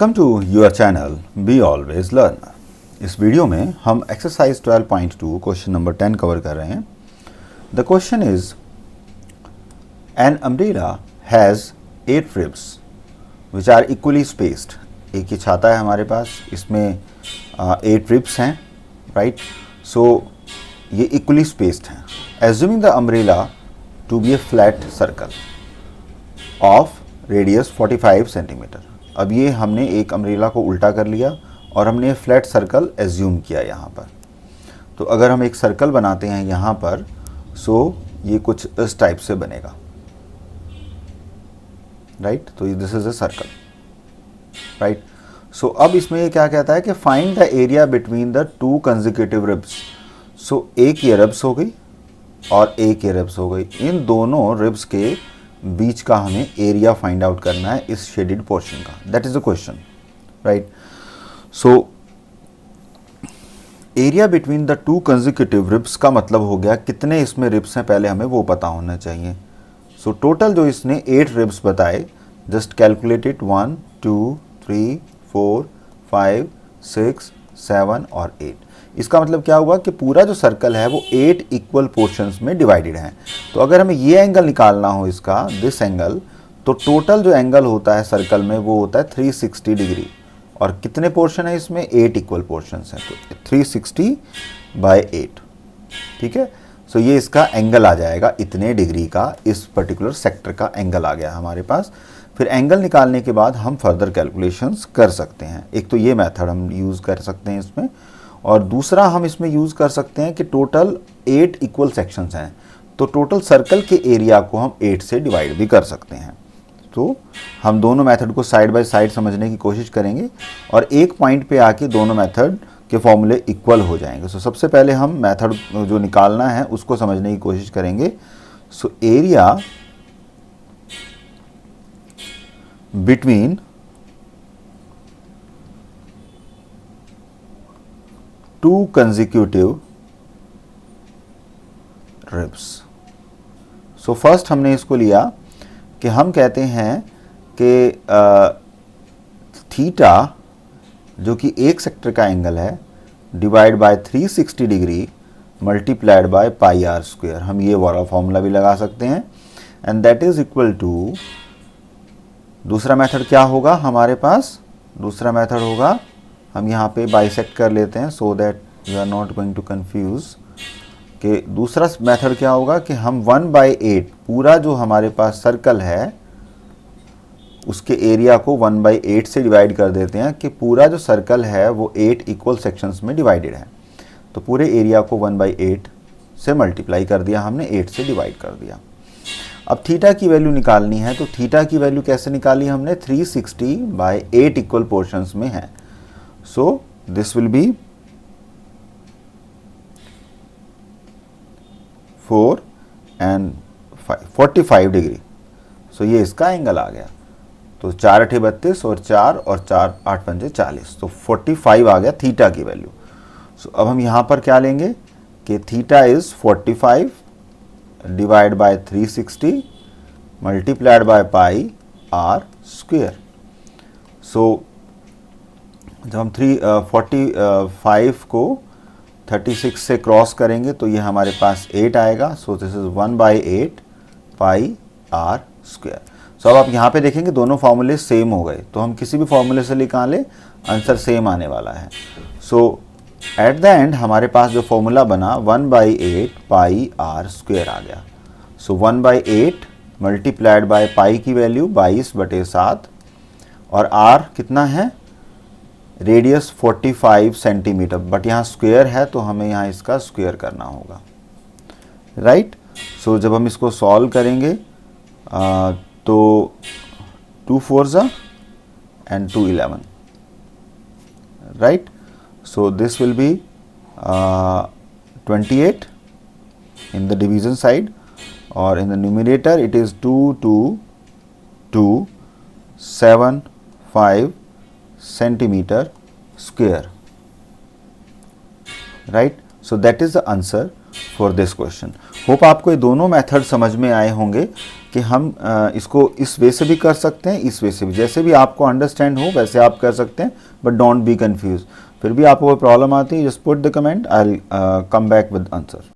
Welcome to your channel be always learner. इस video में हम एक्सरसाइज 12.2 क्वेश्चन नंबर 10 कवर कर रहे हैं। The question is an umbrella has 8 ribs which are equally spaced. एक ही छाता है हमारे पास, इसमें 8 रिब्स हैं, राइट। सो ये इक्वली स्पेस्ड हैं। Assuming the umbrella to be a flat circle of radius 45 centimetre. अब ये हमने एक अम्ब्रेला को उल्टा कर लिया और हमने फ्लैट सर्कल एज्यूम किया यहाँ पर। तो अगर हम एक सर्कल बनाते हैं यहाँ पर, सो ये कुछ इस टाइप से बनेगा, राइट। तो this is a circle, right. So अब इसमें ये क्या कहता है कि find the area between the two consecutive ribs. So एक ये रिब्स हो गई और एक ये रिब्स हो गई, इन दोनों रिब्स के बीच का हमें एरिया फाइंड आउट करना है इस शेडेड पोर्शन का। That is the question, right. So area between the two consecutive ribs का मतलब हो गया कितने इसमें रिब्स हैं, पहले हमें वो पता होना चाहिए। सो टोटल जो इसने 8 रिब्स बताए, जस्ट कैलकुलेट इट, 1 2 3 4 5 6 7 और 8। इसका मतलब क्या हुआ कि पूरा जो सर्कल है वो 8 इक्वल पोर्शंस में डिवाइडेड है। तो अगर हमें ये एंगल निकालना हो इसका, दिस एंगल, तो टोटल जो एंगल होता है सर्कल में वो होता है 360 डिग्री। और कितने पोर्शन है इसमें? 8 इक्वल पोर्शंस हैं, तो 360/8, ठीक है। सो ये इसका एंगल आ जाएगा इतने डिग्री का, इस पर्टिकुलर सेक्टर का एंगल आ गया हमारे पास। फिर एंगल निकालने के बाद हम फर्दर कैलकुलेशंस कर सकते हैं। एक तो ये मेथड हम यूज़ कर सकते हैं इसमें, और दूसरा हम इसमें यूज़ कर सकते हैं कि टोटल 8 इक्वल सेक्शंस हैं, तो टोटल सर्कल के एरिया को हम 8 से डिवाइड भी कर सकते हैं। तो हम दोनों मेथड को साइड बाय साइड समझने की कोशिश करेंगे और एक पॉइंट पे आके दोनों मेथड के फॉर्मूले इक्वल हो जाएंगे। सो सबसे पहले हम मेथड जो निकालना है उसको समझने की कोशिश करेंगे। So area between two consecutive ribs. So first हमने इसको लिया कि हम कहते हैं कि थीटा जो कि एक सेक्टर का एंगल है, divide by 360 degree multiplied by pi r square. हम ये वाला फॉर्मूला भी लगा सकते हैं, and that is equal to, दूसरा मेथड क्या होगा हमारे पास? दूसरा मेथड होगा, हम यहाँ पे बाइसेक्ट कर लेते हैं so that you are not going to confuse, कि दूसरा मेथड क्या होगा कि हम 1/8 पूरा जो हमारे पास सर्कल है उसके एरिया को 1/8 से डिवाइड कर देते हैं, कि पूरा जो सर्कल है वो 8 इक्वल सेक्शंस में डिवाइडेड है। तो पूरे एरिया को 1/8 से मल्टीप्लाई कर दिया हमने, 8 से डिवाइड कर दिया। अब थीटा की वैल्यू निकालनी है, तो थीटा की वैल्यू कैसे निकाली हमने? 360/8 इक्वल पोर्शंस में है। So this will be 4 and 5, 45 degree. So ये इसका एंगल आ गया। तो 4 8 32 और 4 और 4 8 5 40, तो 45 आ गया थीटा की वैल्यू। सो अब हम यहाँ पर क्या लेंगे कि theta is 45 divide by 360 multiplied by pi r square. So जब हम 45 को 36 से क्रॉस करेंगे तो ये हमारे पास 8 आएगा। So this is 1/8 pi r square. So अब आप यहाँ पे देखेंगे दोनों फार्मूले सेम हो गए, तो हम किसी भी फार्मूले से निकालें आंसर सेम आने वाला है। सो एट द एंड हमारे पास जो फॉर्मूला बना 1/8 पाई आर स्क्वायर आ गया। सो 1/8 मल्टीप्लाइड बाय पाई की वैल्यू 22/7, और आर कितना है? रेडियस 45 सेंटीमीटर, बट यहाँ स्क्वायर है तो हमें यहाँ इसका स्क्वायर करना होगा, राइट। सो जब हम इसको सॉल्व करेंगे तो 2 4 and 2 11, right. So this will B 28 in the division side, or in the numerator it is 2 2 2 7 5 centimeter square, right. So that is the answer for this question. Hope आपको ये दोनों मेथड समझ में आए होंगे कि हम इसको इस वे से भी कर सकते हैं, इस वे से भी, जैसे भी आपको अंडरस्टैंड हो वैसे आप कर सकते हैं, बट डोंट बी कंफ्यूज। फिर भी आपको कोई प्रॉब्लम आती है, just put the comment, I will come back with answer.